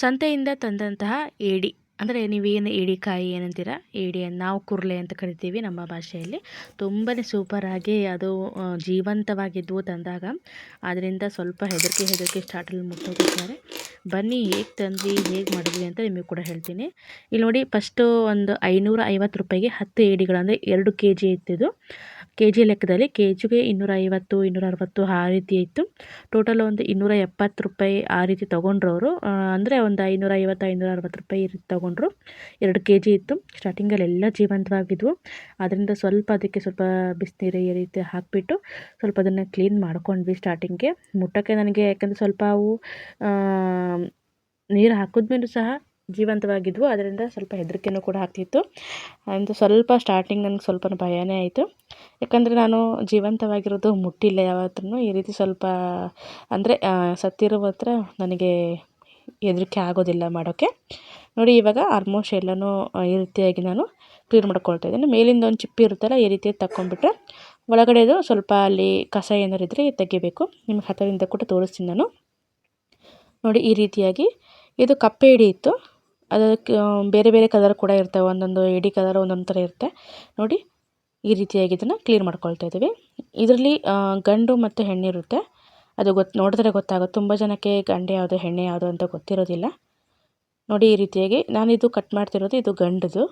ಸಂತೆಯಿಂದ ತಂದಂತಹ ಏಡಿ ಅಂದರೆ ನೀವೇನು ಏಡಿಕಾಯಿ ಏನಂತೀರ, ಏಡಿಯನ್ನು ನಾವು ಕುರ್ಲೆ ಅಂತ ಕರಿತೀವಿ ನಮ್ಮ ಭಾಷೆಯಲ್ಲಿ. ತುಂಬಾ ಸೂಪರಾಗಿ ಅದು ಜೀವಂತವಾಗಿದ್ವು ತಂದಾಗ. ಅದರಿಂದ ಸ್ವಲ್ಪ ಹೆದರಿಕೆ ಸ್ಟಾರ್ಟಲ್ಲಿ ಮುಟ್ಟೋಗಿದ್ದಾರೆ. ಬನ್ನಿ ಹೇಗೆ ತಂದ್ವಿ, ಹೇಗೆ ಮಾಡಿದ್ವಿ ಅಂತ ನಿಮಗೆ ಕೂಡ ಹೇಳ್ತೀನಿ. ಇಲ್ಲಿ ನೋಡಿ, ಫಸ್ಟು ಒಂದು 550 ರೂಪಾಯಿಗೆ 10 ಏಡಿಗಳು, ಅಂದರೆ 2 kg ಇತ್ತಿದ್ದು. ಕೆ ಜಿ ಲೆಕ್ಕದಲ್ಲಿ ಕೆ ಜಿಗೆ 250 260 ಆ ರೀತಿ ಇತ್ತು. ಟೋಟಲ್ ಒಂದು 270 ರೂಪಾಯಿ ಆ ರೀತಿ ತೊಗೊಂಡ್ರು ಅವರು. ಅಂದರೆ ಒಂದು 550 560 ರೂಪಾಯಿ ಈ ರೀತಿ ತೊಗೊಂಡ್ರು. 2 kg ಇತ್ತು. ಸ್ಟಾರ್ಟಿಂಗಲ್ಲಿ ಎಲ್ಲ ಜೀವಂತವಾಗಿದ್ವು. ಅದರಿಂದ ಅದಕ್ಕೆ ಸ್ವಲ್ಪ ಬಿಸಿನೀರು ಈ ರೀತಿ ಹಾಕಿಬಿಟ್ಟು ಸ್ವಲ್ಪ ಅದನ್ನು ಕ್ಲೀನ್ ಮಾಡ್ಕೊಂಡ್ವಿ ಸ್ಟಾರ್ಟಿಂಗ್ಗೆ. ಮುಟ್ಟಕ್ಕೆ ನನಗೆ, ಯಾಕಂದರೆ ಸ್ವಲ್ಪ ಅವು ನೀರು ಹಾಕಿದ್ಮೇಲೂ ಸಹ ಜೀವಂತವಾಗಿದ್ವು. ಅದರಿಂದ ಸ್ವಲ್ಪ ಹೆದರಿಕೆನೂ ಕೂಡ ಆಗ್ತಿತ್ತು. ಅಂತ ಸ್ವಲ್ಪ ಸ್ಟಾರ್ಟಿಂಗ್ ನನಗೆ ಸ್ವಲ್ಪ ಭಯನೇ ಆಯಿತು. ಯಾಕಂದರೆ ನಾನು ಜೀವಂತವಾಗಿರೋದು ಮುಟ್ಟಿಲ್ಲ ಯಾವತ್ತೂ. ಈ ರೀತಿ ಸ್ವಲ್ಪ ಅಂದರೆ ಸತ್ತಿರೋ ಹತ್ರ ನನಗೆ ಹೆದರಿಕೆ ಆಗೋದಿಲ್ಲ ಮಾಡೋಕ್ಕೆ. ನೋಡಿ, ಇವಾಗ ಆಲ್ಮೋಸ್ಟ್ ಎಲ್ಲನೂ ಈ ರೀತಿಯಾಗಿ ನಾನು ಕ್ಲೀನ್ ಮಾಡ್ಕೊಳ್ತಾ ಇದ್ದೀನಿ. ಮೇಲಿಂದ ಒಂದು ಚಿಪ್ಪು ಇರುತ್ತಲ್ಲ, ಈ ರೀತಿ ತಗೊಂಡ್ಬಿಟ್ರೆ ಒಳಗಡೆದು ಸ್ವಲ್ಪ ಅಲ್ಲಿ ಕಸ ಏನಾರು ಇದ್ದರೆ ತೆಗಿಬೇಕು. ನಿಮ್ಗೆ ಹತ್ತಿರದಿಂದ ಕೂಡ ತೋರಿಸ್ತೀನಿ ನಾನು. ನೋಡಿ, ಈ ರೀತಿಯಾಗಿ ಇದು ಕಪ್ಪೆ ಏಡಿ ಇತ್ತು. ಅದಕ್ಕೆ ಬೇರೆ ಬೇರೆ ಕಲರ್ ಕೂಡ ಇರ್ತವೆ. ಒಂದೊಂದು ಏಡಿ ಕಲರ್ ಒಂದೊಂದು ಥರ ಇರುತ್ತೆ. ನೋಡಿ, ಈ ರೀತಿಯಾಗಿ ಇದನ್ನು ಕ್ಲೀನ್ ಮಾಡ್ಕೊಳ್ತಾ ಇದ್ದೀವಿ. ಇದರಲ್ಲಿ ಗಂಡು ಮತ್ತು ಹೆಣ್ಣಿರುತ್ತೆ. ಅದು ನೋಡಿದ್ರೆ ಗೊತ್ತಾಗುತ್ತೆ. ತುಂಬ ಜನಕ್ಕೆ ಗಂಡು ಯಾವುದು ಹೆಣ್ಣೆ ಯಾವುದು ಅಂತ ಗೊತ್ತಿರೋದಿಲ್ಲ. ನೋಡಿ, ಈ ರೀತಿಯಾಗಿ ನಾನಿದು ಕಟ್ ಮಾಡ್ತಿರೋದು ಇದು ಗಂಡದು.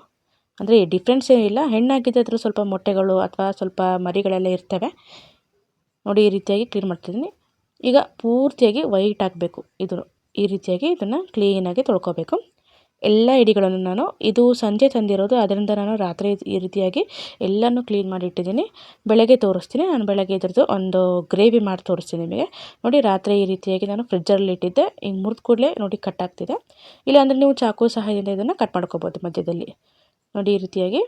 ಅಂದರೆ ಡಿಫ್ರೆನ್ಸ್ ಏನಿಲ್ಲ. ಹೆಣ್ಣಾಗಿದ್ದರೂ ಸ್ವಲ್ಪ ಮೊಟ್ಟೆಗಳು ಅಥವಾ ಸ್ವಲ್ಪ ಮರಿಗಳೆಲ್ಲ ಇರ್ತವೆ. ನೋಡಿ, ಈ ರೀತಿಯಾಗಿ ಕ್ಲೀನ್ ಮಾಡ್ತಿದ್ದೀನಿ. ಈಗ ಪೂರ್ತಿಯಾಗಿ ವೈಟ್ ಆಗಬೇಕು. ಈ ರೀತಿಯಾಗಿ ಇದನ್ನು ಕ್ಲೀನಾಗಿ ತೊಳ್ಕೊಬೇಕು. ಎಲ್ಲ ಏಡಿಗಳನ್ನು ನಾನು ಇದು ಸಂಜೆ ತಂದಿರೋದು, ಅದರಿಂದ ನಾನು ರಾತ್ರಿ ಈ ರೀತಿಯಾಗಿ ಎಲ್ಲನೂ ಕ್ಲೀನ್ ಮಾಡಿ ಇಟ್ಟಿದ್ದೀನಿ. ಬೆಳಗ್ಗೆ ತೋರಿಸ್ತೀನಿ. ನಾನು ಬೆಳಗ್ಗೆ ಇದ್ರದ್ದು ಒಂದು ಗ್ರೇವಿ ಮಾಡಿ ತೋರಿಸ್ತೀನಿ ನಿಮಗೆ. ನೋಡಿ, ರಾತ್ರಿ ಈ ರೀತಿಯಾಗಿ ನಾನು ಫ್ರಿಜ್ಜಲ್ಲಿ ಇಟ್ಟಿದ್ದೆ. ಈಗ ಮುರಿದ ಕೂಡಲೇ ನೋಡಿ ಕಟ್ ಆಗ್ತಿದೆ. ಇಲ್ಲಾಂದರೆ ನೀವು ಚಾಕು ಸಹಾಯದಿಂದ ಇದನ್ನು ಕಟ್ ಮಾಡ್ಕೋಬೋದು ಮಧ್ಯದಲ್ಲಿ. ನೋಡಿ, ಈ ರೀತಿಯಾಗಿ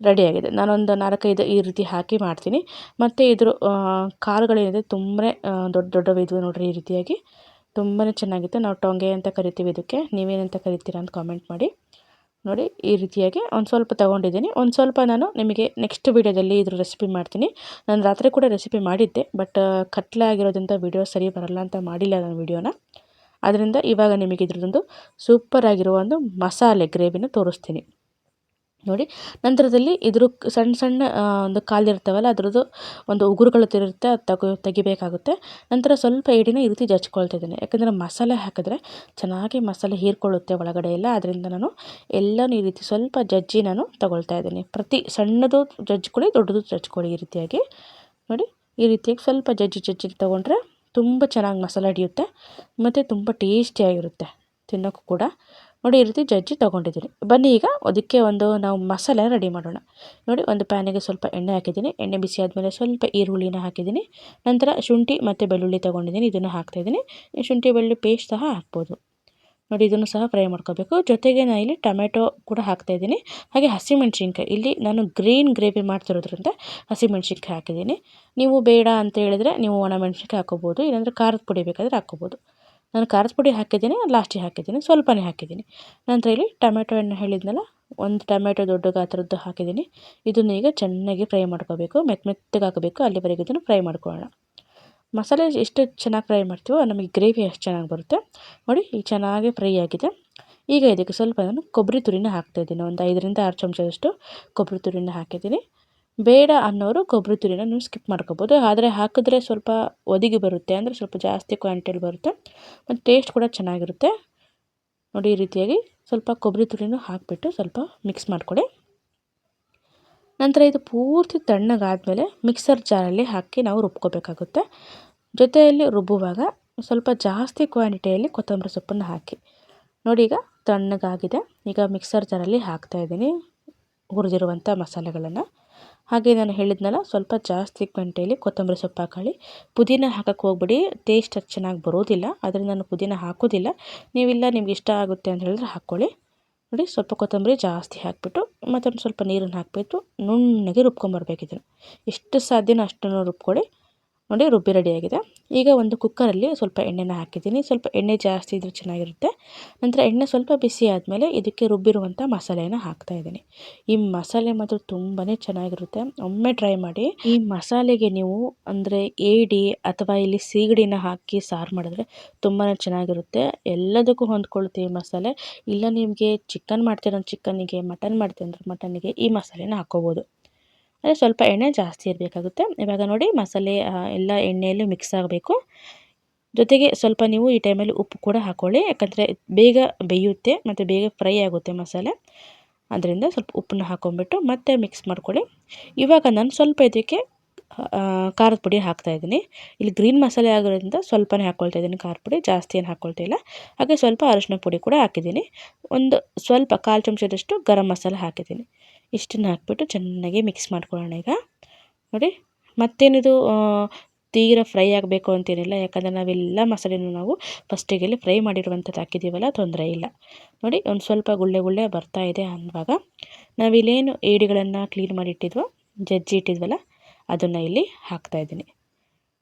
ರೆಡಿಯಾಗಿದೆ. ನಾನೊಂದು 4-5 ಈ ರೀತಿ ಹಾಕಿ ಮಾಡ್ತೀನಿ. ಮತ್ತು ಇದ್ರ ಕಾಲುಗಳೇನಿದೆ ತುಂಬಾ ದೊಡ್ಡವಿದ್ವು ನೋಡಿರಿ. ಈ ರೀತಿಯಾಗಿ ತುಂಬಾ ಚೆನ್ನಾಗಿತ್ತು. ನಾವು ಟೊಂಗೆ ಅಂತ ಕರಿತೀವಿ ಇದಕ್ಕೆ. ನೀವೇನಂತ ಕರಿತೀರಾ ಅಂತ ಕಾಮೆಂಟ್ ಮಾಡಿ. ನೋಡಿ, ಈ ರೀತಿಯಾಗಿ ಒಂದು ಸ್ವಲ್ಪ ತೊಗೊಂಡಿದ್ದೀನಿ. ಒಂದು ಸ್ವಲ್ಪ ನಾನು ನಿಮಗೆ ನೆಕ್ಸ್ಟ್ ವೀಡಿಯೋದಲ್ಲಿ ಇದ್ರ ರೆಸಿಪಿ ಮಾಡ್ತೀನಿ. ನಾನು ರಾತ್ರಿ ಕೂಡ ರೆಸಿಪಿ ಮಾಡಿದ್ದೆ, ಬಟ್ ಕತ್ಲೆ ಆಗಿರೋದ್ರಿಂದ ವಿಡಿಯೋ ಸರಿ ಬರಲ್ಲ ಅಂತ ಮಾಡಿಲ್ಲ ನಾನು ವಿಡಿಯೋನ. ಅದರಿಂದ ಇವಾಗ ನಿಮಗೆ ಇದ್ರದ್ದೊಂದು ಸೂಪರಾಗಿರುವ ಒಂದು ಮಸಾಲೆ ಗ್ರೇವಿನ ತೋರಿಸ್ತೀನಿ. ನೋಡಿ, ನಂತರದಲ್ಲಿ ಇದ್ರ ಸಣ್ಣ ಸಣ್ಣ ಒಂದು ಕಾಲಿರ್ತಾವಲ್ಲ, ಅದರದ್ದು ಒಂದು ಉಗುರುಗಳು ಇರುತ್ತೆ, ಅದು ತೆಗಿಬೇಕಾಗುತ್ತೆ. ನಂತರ ಸ್ವಲ್ಪ ಏಡಿನ ಈ ರೀತಿ ಜಜ್ಕೊಳ್ತಾ ಇದ್ದೀನಿ. ಯಾಕಂದರೆ ಮಸಾಲೆ ಹಾಕಿದ್ರೆ ಚೆನ್ನಾಗಿ ಮಸಾಲೆ ಹೀರ್ಕೊಳ್ಳುತ್ತೆ ಒಳಗಡೆ ಎಲ್ಲ. ಅದರಿಂದ ನಾನು ಎಲ್ಲನೂ ಈ ರೀತಿ ಸ್ವಲ್ಪ ಜಜ್ಜಿ ನಾನು ತಗೊಳ್ತಾ ಇದ್ದೀನಿ. ಪ್ರತಿ ಸಣ್ಣದು ಜಜ್ಕೊಳ್ಳಿ, ದೊಡ್ಡದು ಜಜ್ಕೊಳ್ಳಿ. ಈ ರೀತಿಯಾಗಿ ನೋಡಿ, ಈ ರೀತಿಯಾಗಿ ಸ್ವಲ್ಪ ಜಜ್ಜಿ ತೊಗೊಂಡ್ರೆ ತುಂಬ ಚೆನ್ನಾಗಿ ಮಸಾಲೆ ಹಿಡಿಯುತ್ತೆ ಮತ್ತು ತುಂಬ ಟೇಸ್ಟಿಯಾಗಿರುತ್ತೆ ತಿನ್ನೋಕ್ಕೂ ಕೂಡ. ನೋಡಿ, ಈ ರೀತಿ ಜಜ್ಜಿ ತೊಗೊಂಡಿದ್ದೀನಿ. ಬನ್ನಿ ಈಗ ಅದಕ್ಕೆ ನಾವು ಮಸಾಲೆ ರೆಡಿ ಮಾಡೋಣ. ನೋಡಿ, ಒಂದು ಪ್ಯಾನಿಗೆ ಸ್ವಲ್ಪ ಎಣ್ಣೆ ಹಾಕಿದ್ದೀನಿ. ಎಣ್ಣೆ ಬಿಸಿ ಆದಮೇಲೆ ಸ್ವಲ್ಪ ಈರುಳ್ಳಿನ ಹಾಕಿದ್ದೀನಿ. ನಂತರ ಶುಂಠಿ ಮತ್ತು ಬೆಳ್ಳುಳ್ಳಿ ತೊಗೊಂಡಿದ್ದೀನಿ, ಇದನ್ನು ಹಾಕ್ತಾಯಿದ್ದೀನಿ. ಶುಂಠಿ ಬೆಳ್ಳುಳ್ಳಿ ಪೇಸ್ಟ್ ಸಹ ಹಾಕ್ಬೋದು. ನೋಡಿ, ಇದನ್ನು ಸಹ ಫ್ರೈ ಮಾಡ್ಕೋಬೇಕು. ಜೊತೆಗೆ ನಾನು ಇಲ್ಲಿ ಟೊಮೆಟೊ ಕೂಡ ಹಾಕ್ತಾಯಿದ್ದೀನಿ. ಹಾಗೆ ಹಸಿಮೆಣ್ಸಿನ್ಕಾಯಿ, ಇಲ್ಲಿ ನಾನು ಗ್ರೀನ್ ಗ್ರೇವಿ ಮಾಡ್ತಿರೋದ್ರಿಂದ ಹಸಿಮೆಣ್ಸಿನ್ಕಾಯಿ ಹಾಕಿದ್ದೀನಿ. ನೀವು ಬೇಡ ಅಂತ ಹೇಳಿದ್ರೆ ನೀವು ಒಣಮೆಣ್ಸಿನ್ಕಾಯಿ ಹಾಕ್ಕೋಬೋದು. ಇಲ್ಲಾಂದರೆ ಖಾರದ ಪುಡಿ ಬೇಕಾದರೆ ಹಾಕ್ಕೋಬೋದು. ನಾನು ಖಾರದ ಪುಡಿ ಹಾಕಿದ್ದೀನಿ, ಲಾಸ್ಟಿಗೆ ಹಾಕಿದ್ದೀನಿ, ಸ್ವಲ್ಪನೇ ಹಾಕಿದ್ದೀನಿ. ನಂತರ ಇಲ್ಲಿ ಟೊಮೆಟೊ ಹಣ್ಣು ಹೇಳಿದ್ನಲ್ಲ, ಒಂದು ಟೊಮೆಟೊ ದೊಡ್ಡ ಗಾತ್ರದ್ದು ಹಾಕಿದ್ದೀನಿ. ಇದನ್ನು ಈಗ ಚೆನ್ನಾಗಿ ಫ್ರೈ ಮಾಡ್ಕೋಬೇಕು. ಮೆತ್ತಗೆ ಹಾಕಬೇಕು. ಅಲ್ಲಿವರೆಗೆ ಇದನ್ನು ಫ್ರೈ ಮಾಡ್ಕೊಳ್ಳೋಣ. ಮಸಾಲೆ ಎಷ್ಟು ಚೆನ್ನಾಗಿ ಫ್ರೈ ಮಾಡ್ತೀವೋ ನಮಗೆ ಗ್ರೇವಿ ಅಷ್ಟು ಚೆನ್ನಾಗಿ ಬರುತ್ತೆ. ನೋಡಿ, ಈಗ ಚೆನ್ನಾಗಿ ಫ್ರೈ ಆಗಿದೆ. ಈಗ ಇದಕ್ಕೆ ಸ್ವಲ್ಪ ನಾನು ಕೊಬ್ಬರಿ ತುರಿನ ಹಾಕ್ತಾಯಿದ್ದೀನಿ. ಒಂದು 5-6 ಚಮಚದಷ್ಟು ಕೊಬ್ಬರಿ ತುರಿನ ಹಾಕಿದ್ದೀನಿ. ಬೇಡ ಅನ್ನೋರು ಕೊಬ್ಬರಿ ತುರಿನ ನೀವು ಸ್ಕಿಪ್ ಮಾಡ್ಕೋಬೋದು. ಆದರೆ ಹಾಕಿದ್ರೆ ಸ್ವಲ್ಪ ಒದಗಿ ಬರುತ್ತೆ, ಅಂದರೆ ಸ್ವಲ್ಪ ಜಾಸ್ತಿ ಕ್ವಾಂಟಿಟಿಯಲ್ಲಿ ಬರುತ್ತೆ ಮತ್ತು ಟೇಸ್ಟ್ ಕೂಡ ಚೆನ್ನಾಗಿರುತ್ತೆ. ನೋಡಿ, ಈ ರೀತಿಯಾಗಿ ಸ್ವಲ್ಪ ಕೊಬ್ಬರಿ ತುರಿನೂ ಹಾಕಿಬಿಟ್ಟು ಸ್ವಲ್ಪ ಮಿಕ್ಸ್ ಮಾಡಿಕೊಡಿ. ನಂತರ ಇದು ಪೂರ್ತಿ ತಣ್ಣಗಾದಮೇಲೆ ಮಿಕ್ಸರ್ ಜಾರಲ್ಲಿ ಹಾಕಿ ನಾವು ರುಬ್ಕೋಬೇಕಾಗುತ್ತೆ. ಜೊತೆಯಲ್ಲಿ ರುಬ್ಬುವಾಗ ಸ್ವಲ್ಪ ಜಾಸ್ತಿ ಕ್ವಾಂಟಿಟಿಯಲ್ಲಿ ಕೊತ್ತಂಬರಿ ಸೊಪ್ಪನ್ನು ಹಾಕಿ. ನೋಡಿ, ಈಗ ತಣ್ಣಗಾಗಿದೆ. ಈಗ ಮಿಕ್ಸರ್ ಜಾರಲ್ಲಿ ಹಾಕ್ತಾಯಿದ್ದೀನಿ ಹುರಿದಿರುವಂಥ ಮಸಾಲೆಗಳನ್ನು. ಹಾಗೆ ನಾನು ಹೇಳಿದ್ನಲ್ಲ, ಸ್ವಲ್ಪ ಜಾಸ್ತಿ ಕ್ವಾಂಟಿಟಿಯಲ್ಲಿ ಕೊತ್ತಂಬರಿ ಸೊಪ್ಪು ಹಾಕೊಳ್ಳಿ. ಪುದೀನ ಹಾಕೋಕ್ಕೆ ಹೋಗ್ಬಿಡಿ, ಟೇಸ್ಟ್ ಅದು ಚೆನ್ನಾಗಿ ಬರೋದಿಲ್ಲ. ಅದರಿಂದ ನಾನು ಪುದೀನ ಹಾಕೋದಿಲ್ಲ. ನೀವಿಲ್ಲ ನಿಮ್ಗೆ ಇಷ್ಟ ಆಗುತ್ತೆ ಅಂತ ಹೇಳಿದ್ರೆ ಹಾಕ್ಕೊಳ್ಳಿ. ನೋಡಿ, ಸ್ವಲ್ಪ ಕೊತ್ತಂಬರಿ ಜಾಸ್ತಿ ಹಾಕಿಬಿಟ್ಟು ಮತ್ತೊಂದು ಸ್ವಲ್ಪ ನೀರನ್ನು ಹಾಕಿಬಿಟ್ಟು ನುಣ್ಣಗೆ ರುಬ್ಕೊಂಬರ್ಬೇಕಿದ್ರು. ಎಷ್ಟು ಸಾಧ್ಯನೋ ಅಷ್ಟನ್ನು ರುಬ್ಕೊಳ್ಳಿ. ನೋಡಿ ರುಬ್ಬಿ ರೆಡಿಯಾಗಿದೆ. ಈಗ ಒಂದು ಕುಕ್ಕರಲ್ಲಿ ಸ್ವಲ್ಪ ಎಣ್ಣೆನ ಹಾಕಿದ್ದೀನಿ. ಸ್ವಲ್ಪ ಎಣ್ಣೆ ಜಾಸ್ತಿ ಇದ್ದರೆ ಚೆನ್ನಾಗಿರುತ್ತೆ. ನಂತರ ಎಣ್ಣೆ ಸ್ವಲ್ಪ ಬಿಸಿ ಆದಮೇಲೆ ಇದಕ್ಕೆ ರುಬ್ಬಿರುವಂಥ ಮಸಾಲೆಯನ್ನು ಹಾಕ್ತಾಯಿದ್ದೀನಿ. ಈ ಮಸಾಲೆ ಮಾತ್ರ ತುಂಬಾ ಚೆನ್ನಾಗಿರುತ್ತೆ, ಒಮ್ಮೆ ಟ್ರೈ ಮಾಡಿ. ಈ ಮಸಾಲೆಗೆ ನೀವು ಅಂದರೆ ಏಡಿ ಅಥವಾ ಇಲ್ಲಿ ಸೀಗಡಿನ ಹಾಕಿ ಸಾರು ಮಾಡಿದ್ರೆ ತುಂಬಾ ಚೆನ್ನಾಗಿರುತ್ತೆ. ಎಲ್ಲದಕ್ಕೂ ಹೊಂದ್ಕೊಳ್ಳುತ್ತೆ ಈ ಮಸಾಲೆ. ಇಲ್ಲ ನಿಮಗೆ ಚಿಕನ್ ಮಾಡ್ತೀರ ಚಿಕನ್ನಿಗೆ, ಮಟನ್ ಮಾಡ್ತೀರ ಅಂದ್ರೆ ಮಟನ್ನಿಗೆ ಈ ಮಸಾಲೆನ ಹಾಕ್ಕೋಬೋದು. ಅಂದರೆ ಸ್ವಲ್ಪ ಎಣ್ಣೆ ಜಾಸ್ತಿ ಇರಬೇಕಾಗುತ್ತೆ. ಇವಾಗ ನೋಡಿ ಮಸಾಲೆ ಎಲ್ಲ ಎಣ್ಣೆಯಲ್ಲಿ ಮಿಕ್ಸ್ ಆಗಬೇಕು. ಜೊತೆಗೆ ಸ್ವಲ್ಪ ನೀವು ಈ ಟೈಮಲ್ಲಿ ಉಪ್ಪು ಕೂಡ ಹಾಕ್ಕೊಳ್ಳಿ, ಯಾಕಂದರೆ ಬೇಗ ಬೇಯುತ್ತೆ ಮತ್ತು ಬೇಗ ಫ್ರೈ ಆಗುತ್ತೆ ಮಸಾಲೆ. ಅದರಿಂದ ಸ್ವಲ್ಪ ಉಪ್ಪನ್ನ ಹಾಕ್ಕೊಂಬಿಟ್ಟು ಮತ್ತೆ ಮಿಕ್ಸ್ ಮಾಡ್ಕೊಳ್ಳಿ. ಇವಾಗ ನಾನು ಸ್ವಲ್ಪ ಇದಕ್ಕೆ ಖಾರದ ಪುಡಿ ಹಾಕ್ತಾಯಿದ್ದೀನಿ. ಇಲ್ಲಿ ಗ್ರೀನ್ ಮಸಾಲೆ ಆಗೋದ್ರಿಂದ ಸ್ವಲ್ಪನೇ ಹಾಕ್ಕೊಳ್ತಾ ಇದ್ದೀನಿ ಖಾರದ ಪುಡಿ, ಜಾಸ್ತಿ ಏನು ಹಾಕ್ಕೊಳ್ತಾ ಇಲ್ಲ. ಹಾಗೆ ಸ್ವಲ್ಪ ಅರಿಶಿನ ಪುಡಿ ಕೂಡ ಹಾಕಿದ್ದೀನಿ. ಒಂದು ಸ್ವಲ್ಪ 1/4 ಚಮಚದಷ್ಟು ಗರಂ ಮಸಾಲೆ ಹಾಕಿದ್ದೀನಿ. ಇಷ್ಟನ್ನು ಹಾಕ್ಬಿಟ್ಟು ಚೆನ್ನಾಗಿ ಮಿಕ್ಸ್ ಮಾಡ್ಕೊಳ್ಳೋಣ. ಈಗ ನೋಡಿ ಮತ್ತೇನಿದು ತೀರ ಫ್ರೈ ಆಗಬೇಕು ಅಂತೇನಿಲ್ಲ, ಯಾಕಂದರೆ ನಾವೆಲ್ಲ ಮಸಾಲೆನೂ ನಾವು ಫಸ್ಟಿಗೆ ಫ್ರೈ ಮಾಡಿರುವಂಥದ್ದು ಹಾಕಿದ್ದೀವಲ್ಲ, ತೊಂದರೆ ಇಲ್ಲ. ನೋಡಿ ಒಂದು ಸ್ವಲ್ಪ ಗುಳ್ಳೆ ಗುಳ್ಳೆ ಬರ್ತಾ ಇದೆ ಅನ್ನುವಾಗ ನಾವಿಲ್ಲೇನು ಏಡಿಗಳನ್ನು ಕ್ಲೀನ್ ಮಾಡಿ ಇಟ್ಟಿದ್ವೋ, ಜಜ್ಜಿ ಇಟ್ಟಿದ್ವಲ್ಲ, ಅದನ್ನು ಇಲ್ಲಿ ಹಾಕ್ತಾಯಿದ್ದೀನಿ.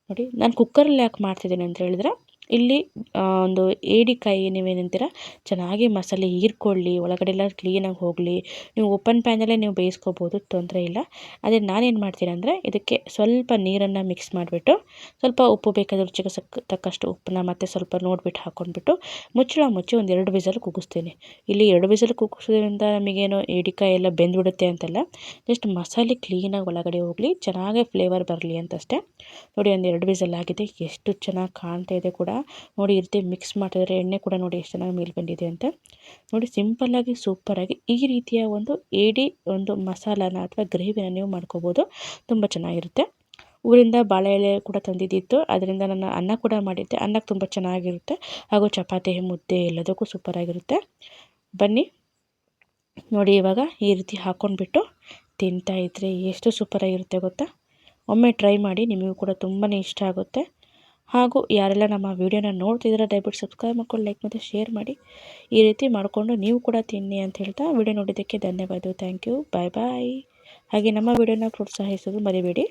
ನೋಡಿ ನಾನು ಕುಕ್ಕರಲ್ಲಿ ಯಾಕೆ ಮಾಡ್ತಿದ್ದೀನಿ ಅಂತ ಹೇಳಿದ್ರೆ, ಇಲ್ಲಿ ಒಂದು ಏಡಿಕಾಯಿ ನೀವೇನಂತೀರ ಚೆನ್ನಾಗಿ ಮಸಾಲೆ ಹೀರ್ಕೊಳ್ಳಿ, ಒಳಗಡೆ ಎಲ್ಲ ಕ್ಲೀನಾಗಿ ಹೋಗಲಿ. ನೀವು ಓಪನ್ ಪ್ಯಾನಲ್ಲೇ ನೀವು ಬೇಯಿಸ್ಕೋಬೋದು, ತೊಂದರೆ ಇಲ್ಲ. ಅದೇ ನಾನೇನು ಮಾಡ್ತೀನಿ ಅಂದರೆ ಇದಕ್ಕೆ ಸ್ವಲ್ಪ ನೀರನ್ನು ಮಿಕ್ಸ್ ಮಾಡಿಬಿಟ್ಟು, ಸ್ವಲ್ಪ ಉಪ್ಪು ಬೇಕಾದ್ರೆ ರುಚಿಗೆ ತಕ್ಕಷ್ಟು ಉಪ್ಪನ್ನ ಮತ್ತು ಸ್ವಲ್ಪ ನೋಡಿಬಿಟ್ಟು ಹಾಕ್ಕೊಂಡ್ಬಿಟ್ಟು ಮುಚ್ಚಳ ಮುಚ್ಚಿ ಒಂದು 2 ವಿಸಲ್ ಕೂಗಿಸ್ತೀನಿ. ಇಲ್ಲಿ 2 ವಿಸಲ್ ಕೂಗಿಸೋದ್ರಿಂದ ನಮಗೇನು ಏಡಿಕಾಯಿ ಎಲ್ಲ ಬೆಂದ್ಬಿಡುತ್ತೆ ಅಂತಲ್ಲ, ಜಸ್ಟ್ ಮಸಾಲೆ ಕ್ಲೀನಾಗಿ ಒಳಗಡೆ ಹೋಗಲಿ, ಚೆನ್ನಾಗಿ ಫ್ಲೇವರ್ ಬರಲಿ ಅಂತಷ್ಟೇ. ನೋಡಿ ಒಂದು 2 ವಿಸಲ್ ಆಗಿದೆ, ಎಷ್ಟು ಚೆನ್ನಾಗಿ ಕಾಣ್ತಾ ಇದೆ ಕೂಡ. ನೋಡಿ ಈ ರೀತಿ ಮಿಕ್ಸ್ ಮಾಡಿದ್ರೆ ಎಣ್ಣೆ ಕೂಡ ನೋಡಿ ಎಷ್ಟು ಚೆನ್ನಾಗಿ ಮೇಲೆ ಬಂದಿದೆ ಅಂತ. ನೋಡಿ ಸಿಂಪಲ್ಲಾಗಿ ಸೂಪರಾಗಿ ಈ ರೀತಿಯ ಒಂದು ಏಡಿ ಒಂದು ಮಸಾಲಾನ ಅಥವಾ ಗ್ರೇವಿನ ನೀವು ಮಾಡ್ಕೋಬೋದು, ತುಂಬ ಚೆನ್ನಾಗಿರುತ್ತೆ. ಊರಿಂದ ಬಾಳೆ ಎಲೆ ಕೂಡ ತಂದಿದ್ದಿತ್ತು, ಅದರಿಂದ ನಾನು ಅನ್ನ ಕೂಡ ಮಾಡಿದ್ದೆ. ಅನ್ನಕ್ಕೆ ತುಂಬ ಚೆನ್ನಾಗಿರುತ್ತೆ, ಹಾಗೂ ಚಪಾತಿ ಮುದ್ದೆ ಎಲ್ಲದಕ್ಕೂ ಸೂಪರಾಗಿರುತ್ತೆ. ಬನ್ನಿ ನೋಡಿ ಇವಾಗ ಈ ರೀತಿ ಹಾಕ್ಕೊಂಡ್ಬಿಟ್ಟು ತಿಂತಾ ಇದ್ದರೆ ಎಷ್ಟು ಸೂಪರಾಗಿರುತ್ತೆ ಗೊತ್ತಾ. ಒಮ್ಮೆ ಟ್ರೈ ಮಾಡಿ, ನಿಮಗೂ ಕೂಡ ತುಂಬಾ ಇಷ್ಟ ಆಗುತ್ತೆ. ಹಾಗೂ ಯಾರೆಲ್ಲ ನಮ್ಮ ವಿಡಿಯೋನ ನೋಡ್ತಿದ್ದೀರ ದಯವಿಟ್ಟು ಸಬ್ಸ್ಕ್ರೈಬ್ ಮಾಡ್ಕೊಂಡು ಲೈಕ್ ಮತ್ತು ಶೇರ್ ಮಾಡಿ. ಈ ರೀತಿ ಮಾಡಿಕೊಂಡು ನೀವು ಕೂಡ ತಿನ್ನಿ ಅಂತ ಹೇಳ್ತಾ ವಿಡಿಯೋ ನೋಡಿದ್ದಕ್ಕೆ ಧನ್ಯವಾದ. ಥ್ಯಾಂಕ್ ಯು, ಬಾಯ್ ಬಾಯ್. ಹಾಗೆ ನಮ್ಮ ವಿಡಿಯೋನ ಪ್ರೋತ್ಸಾಹಿಸೋದು ಮರಿಬೇಡಿ.